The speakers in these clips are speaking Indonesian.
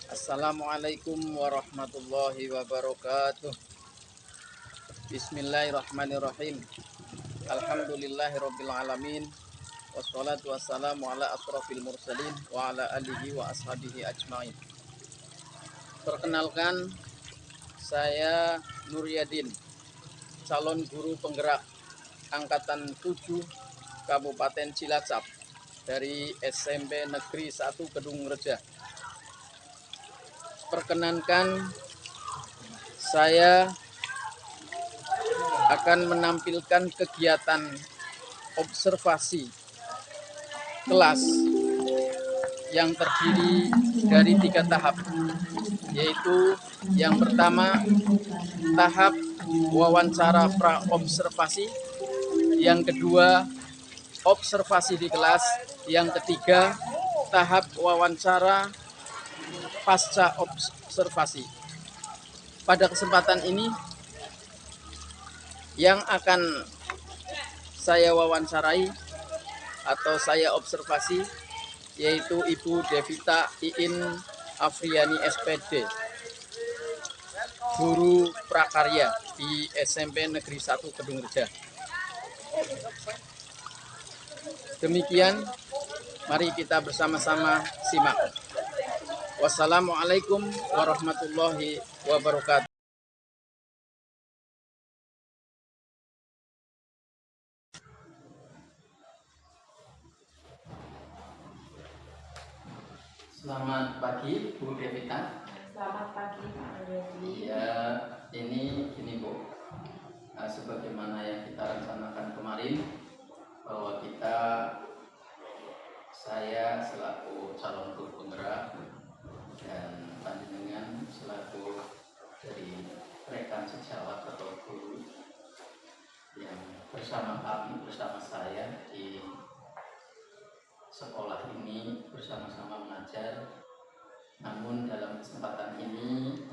Assalamualaikum warahmatullahi wabarakatuh. Bismillahirrahmanirrahim. Alhamdulillahirabbil alamin. Wassalatu wassalamu ala asrofil mursalin wa ala alihi wa ashabihi ajmain. Perkenalkan, saya Nuryadin, calon guru penggerak angkatan 7 Kabupaten Cilacap dari SMP Negeri 1 Kedung Reja. Perkenankan, saya akan menampilkan kegiatan observasi kelas yang terdiri dari 3 tahap, yaitu yang pertama tahap wawancara pra-observasi, yang kedua observasi di kelas, yang ketiga tahap wawancara pasca observasi. Pada kesempatan ini yang akan saya wawancarai atau saya observasi yaitu Ibu Devita Iin Afriani SPD, guru prakarya di SMP Negeri 1 Kedung Reja. Demikian, mari kita bersama-sama simak. Wassalamualaikum warahmatullahi wabarakatuh. Selamat pagi Bu Devita. Selamat pagi Pak Rudi. Iya, ini Bu, sebagaimana yang kita rencanakan kemarin, bahwa saya selaku calon guru penggerak dan panjenengan selaku dari rekan sejawat atau guru yang bersama saya di sekolah ini bersama-sama mengajar. Namun dalam kesempatan ini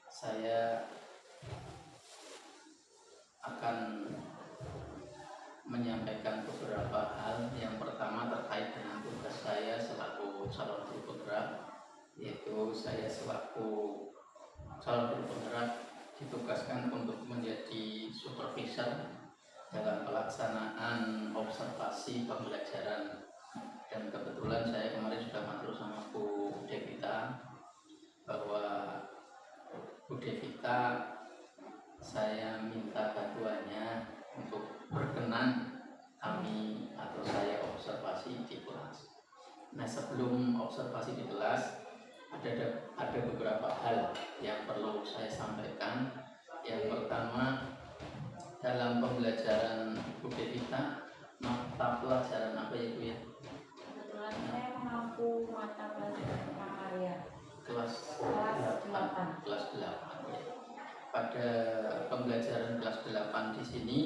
saya akan menyampaikan beberapa hal. Yang pertama terkait dengan tugas saya selaku calon guru penggerak, yaitu saya selaku calon guru penggerak ditugaskan untuk menjadi supervisor dalam pelaksanaan observasi pembelajaran. Dan kebetulan saya kemarin sudah matur sama Bu Devita bahwa Bu Devita, saya minta bantuannya untuk berkenan kami atau saya observasi di kelas. Nah, sebelum observasi di kelas ada beberapa hal yang perlu saya sampaikan. Yang pertama, dalam pembelajaran Bu Devita, mata pelajaran apa ya Bu ya? Kebetulan saya mengampu mata pelajaran prakarya Kelas 8. Kelas 8 ya. Pada pembelajaran kelas 8 di sini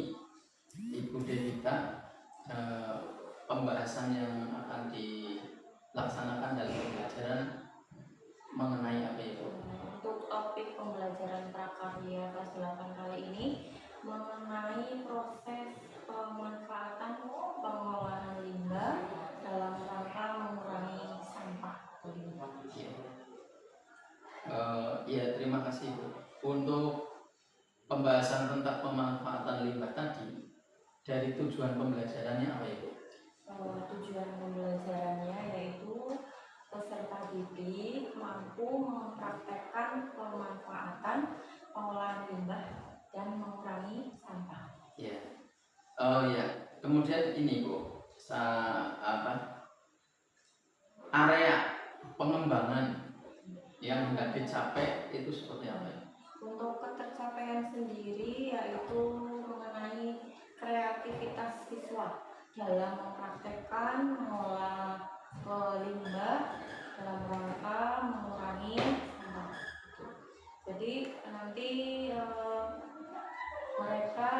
Ibu Devita, pembahasan yang akan dilaksanakan dalam pembelajaran mengenai apa itu? Untuk topik pembelajaran prakarya kelas 8 kali ini mengenai proses pemanfaatan pengolahan limbah dalam rangka mengurangi sampah limbah. Ya, terima kasih Bu. Untuk pembahasan tentang pemanfaatan limbah tadi, dari tujuan pembelajarannya apa itu? Tujuan pembelajarannya yaitu peserta didik mampu mempraktekkan pemanfaatan pengolahan limbah dan mengurangi sampah. Ya. Oh ya. Kemudian ini Bu, area pengembangan yang hendak dicapai itu seperti apa ya? Untuk ketercapaian sendiri yaitu mengenai kreativitas siswa dalam mempraktekkan mengolah limbah dalam rangka mengurangi sampah. Jadi nanti mereka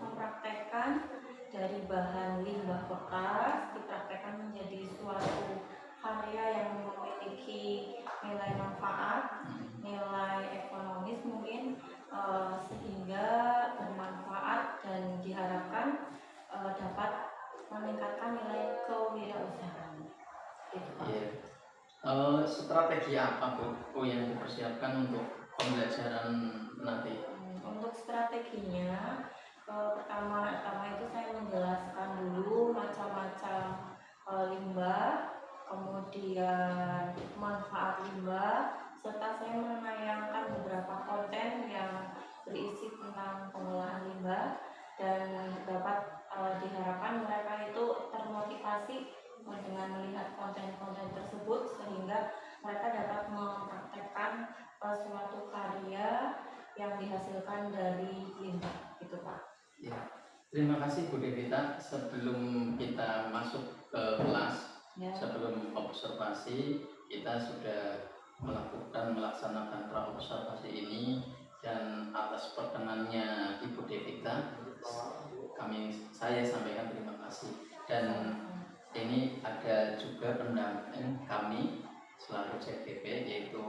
mempraktekkan dari bahan limbah bekas dipraktekkan menjadi suatu karya yang memiliki nilai manfaat, nilai ekonomis mungkin, sehingga bermanfaat dan diharapkan dapat meningkatkan nilai kewirausahaan. Gitu, Pak. Iya. Strategi apa Bu yang dipersiapkan untuk pembelajaran nanti? Untuk strateginya, pertama-tama itu saya menjelaskan dulu macam-macam limbah, kemudian manfaat limbah, serta saya menayangkan beberapa konten yang berisi tentang pengolahan limbah dan dapat diharapkan mereka itu termotivasi dengan melihat konten-konten tersebut sehingga mereka dapat mempraktekkan suatu karya yang dihasilkan dari limbah gitu Pak. Ya. Terima kasih Bu Devita. Sebelum kita masuk ke kelas, Ya. sebelum observasi, kita sudah melaksanakan praobservasi ini, dan atas perkenannya Ibu Devita, saya sampaikan terima kasih. Dan ini ada juga pendamping kami selaku CTP, yaitu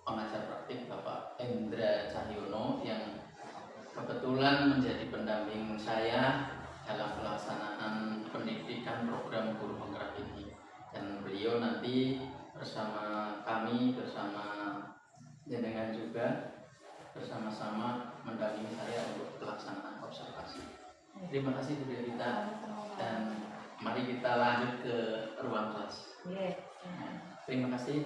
pengajar praktik Bapak Endra Cahyono yang kebetulan menjadi pendamping saya dalam pelaksanaan pendidikan program guru penggerak ini, dan beliau nanti bersama kami, bersama jenengan juga bersama-sama mendampingi saya untuk pelaksanaan observasi. Terima kasih Bu Devita, dan mari kita lanjut ke ruang kelas. Terima kasih.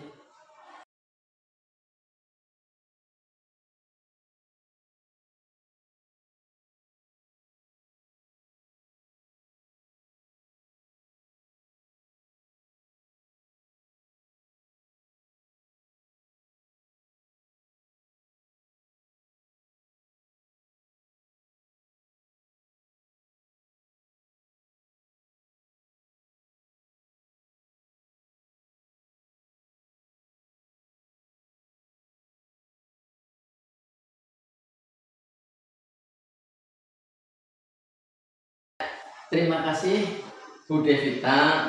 Terima kasih Bu Devita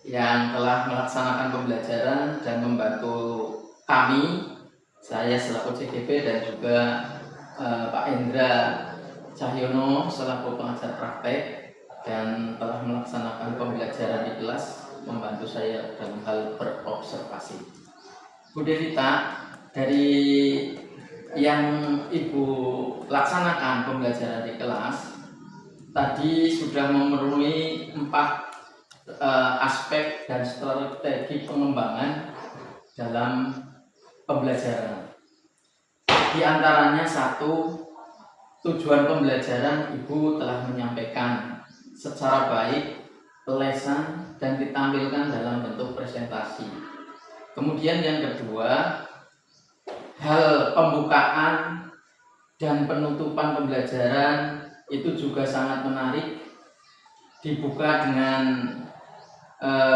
yang telah melaksanakan pembelajaran dan membantu kami, saya selaku CGP dan juga Pak Endra Cahyono selaku pengajar praktek, dan telah melaksanakan pembelajaran di kelas, membantu saya dalam hal berobservasi. Bu Devita, dari yang Ibu laksanakan pembelajaran di kelas tadi sudah memenuhi 4 aspek dan strategi pengembangan dalam pembelajaran. Di antaranya 1, tujuan pembelajaran Ibu telah menyampaikan secara baik, lesan, dan ditampilkan dalam bentuk presentasi. Kemudian yang kedua, hal pembukaan dan penutupan pembelajaran itu juga sangat menarik, dibuka dengan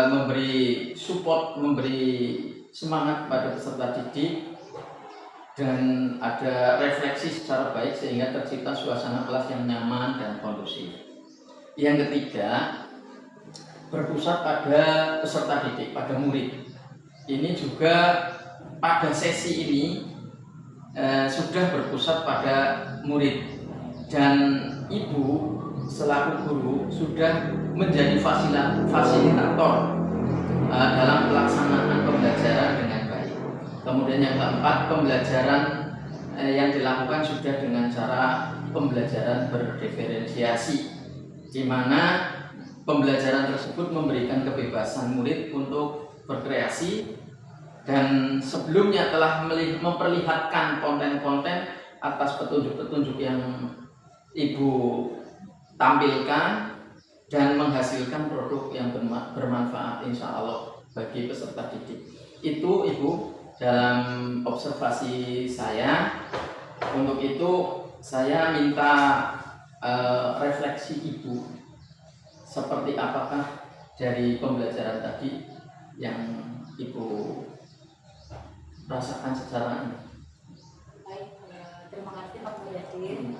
memberi support, memberi semangat pada peserta didik, dan ada refleksi secara baik sehingga tercipta suasana kelas yang nyaman dan kondusif. Yang ketiga, berpusat pada peserta didik, pada murid. Ini juga pada sesi ini sudah berpusat pada murid, dan Ibu selaku guru sudah menjadi fasilitator dalam pelaksanaan pembelajaran dengan baik. Kemudian yang keempat, pembelajaran yang dilakukan sudah dengan cara pembelajaran berdiferensiasi, di mana pembelajaran tersebut memberikan kebebasan murid untuk berkreasi, dan sebelumnya telah memperlihatkan konten-konten atas petunjuk-petunjuk yang Ibu tampilkan dan menghasilkan produk yang bermanfaat insya Allah bagi peserta didik. Itu Ibu dalam observasi saya. Untuk itu saya minta refleksi Ibu, seperti apakah dari pembelajaran tadi yang Ibu rasakan secara ini. Baik, terima kasih Pak Mujahidin.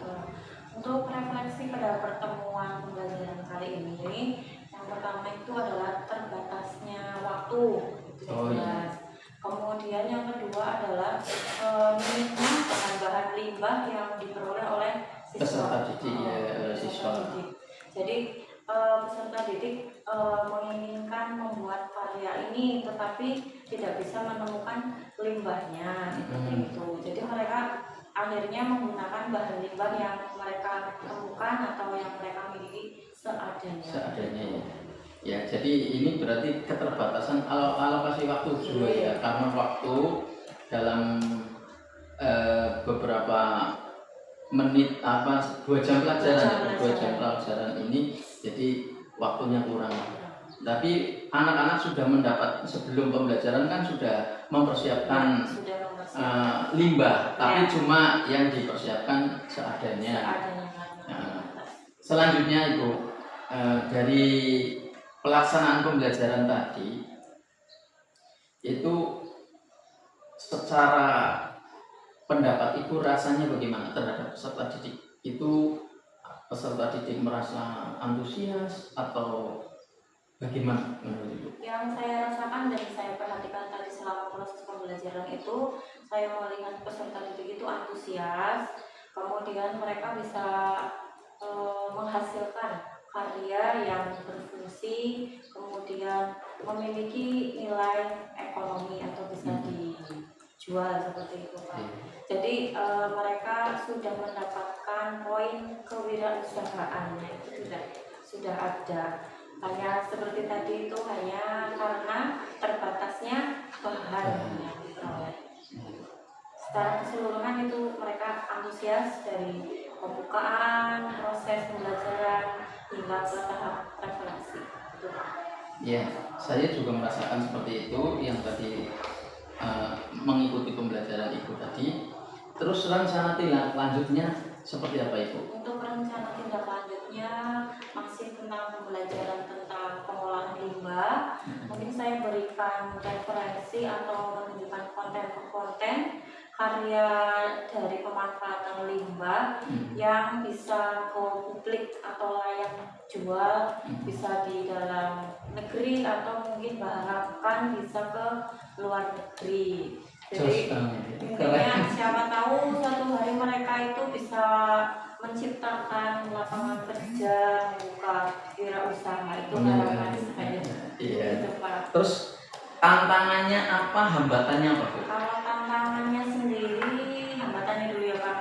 Untuk refleksi pada pertemuan pembelajaran kali ini, yang pertama itu adalah terbatasnya waktu, itu jelas. Kemudian yang kedua adalah minimnya bahan-bahan limbah yang diperoleh oleh peserta didik. Jadi peserta didik menginginkan membuat karya ini ini, tetapi tidak bisa menemukan limbahnya seperti itu. Jadi mereka akhirnya menggunakan bahan limbah yang mereka temukan atau yang mereka miliki Seadanya ya. Ya, jadi ini berarti keterbatasan alokasi waktu juga ya, karena waktu dalam beberapa menit 2 jam pelajaran, 2 jam pelajaran ini, jadi waktunya kurang. Tapi anak-anak sudah mendapat sebelum pembelajaran kan sudah mempersiapkan limbah, tapi cuma yang dipersiapkan seadanya. Nah, selanjutnya Ibu, dari pelaksanaan pembelajaran tadi itu secara pendapat Ibu rasanya bagaimana terhadap peserta didik? Itu peserta didik merasa antusias atau bagaimana menurut Ibu? Yang saya rasakan dan saya perhatikan tadi selama proses pembelajaran itu, saya melihat peserta didik itu antusias, kemudian mereka bisa menghasilkan karya yang berfungsi, kemudian memiliki nilai ekonomi atau bisa dijual seperti itu Pak. Jadi mereka sudah mendapatkan poin kewirausahaannya itu sudah ada. Hanya seperti tadi itu hanya karena terbatasnya bahan yang diperoleh. Secara keseluruhan itu mereka antusias dari pembukaan, proses pembelajaran hingga ke tahap refleksi. Ya, saya juga merasakan seperti itu yang tadi mengikuti pembelajaran Ibu tadi. Terus rencana tindak lanjutnya seperti apa Ibu? Untuk rencana tindak lanjutnya masih tentang pembelajaran tentang pengolahan limbah. Mungkin saya berikan referensi atau menunjukkan konten karya dari pemanfaatan limbah yang bisa go publik atau layak jual, bisa di dalam negeri atau mungkin bahkan bisa ke luar negeri. Jadi intinya siapa tahu suatu hari mereka itu bisa menciptakan lapangan kerja, membuka wirausaha, itu harapan saya. Iya. Terus tantangannya apa, hambatannya apa Bu? Kalau tantangannya sendiri, hambatannya dulu ya Pak.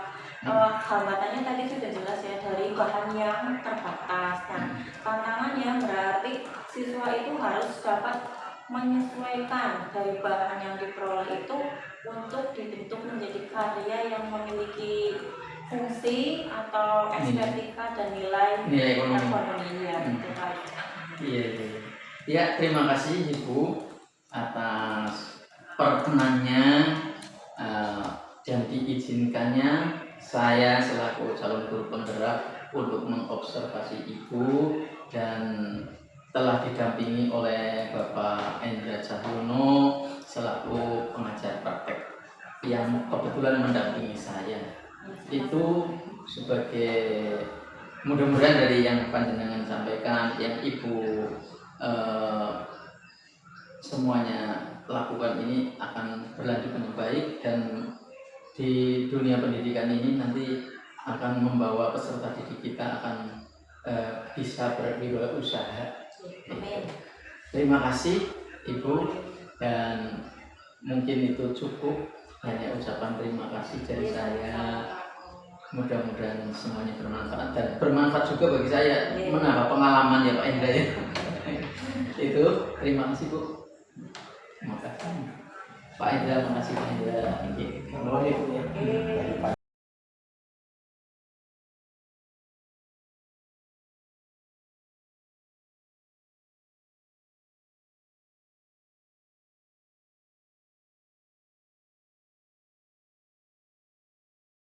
Hambatannya tadi sudah jelas ya, dari bahan yang terbatas. Nah, tantangannya berarti siswa itu harus dapat menyesuaikan dari bahan yang diperoleh itu untuk dibentuk menjadi karya yang memiliki fungsi atau estetika dan nilai ekonomi ya, gitu Pak. Iya. Ya, terima kasih Ibu atas perkenannya dan diizinkannya saya selaku calon guru penggerak untuk mengobservasi Ibu, dan telah didampingi oleh Bapak Endra Cahyono selaku pengajar praktek yang kebetulan mendampingi saya. Itu sebagai mudah-mudahan dari yang panjenengan sampaikan, yang Ibu semuanya lakukan ini akan berlanjut dengan baik, dan di dunia pendidikan ini nanti akan membawa peserta didik kita akan bisa berwirausaha. Terima kasih Ibu, dan mungkin itu cukup, hanya ucapan terima kasih dari saya. Mudah-mudahan semuanya bermanfaat, dan bermanfaat juga bagi saya menambah pengalaman ya Pak Indra ya. Itu terima kasih Bu. Terima kasih Pak Indra, terima kasih Pak Indra.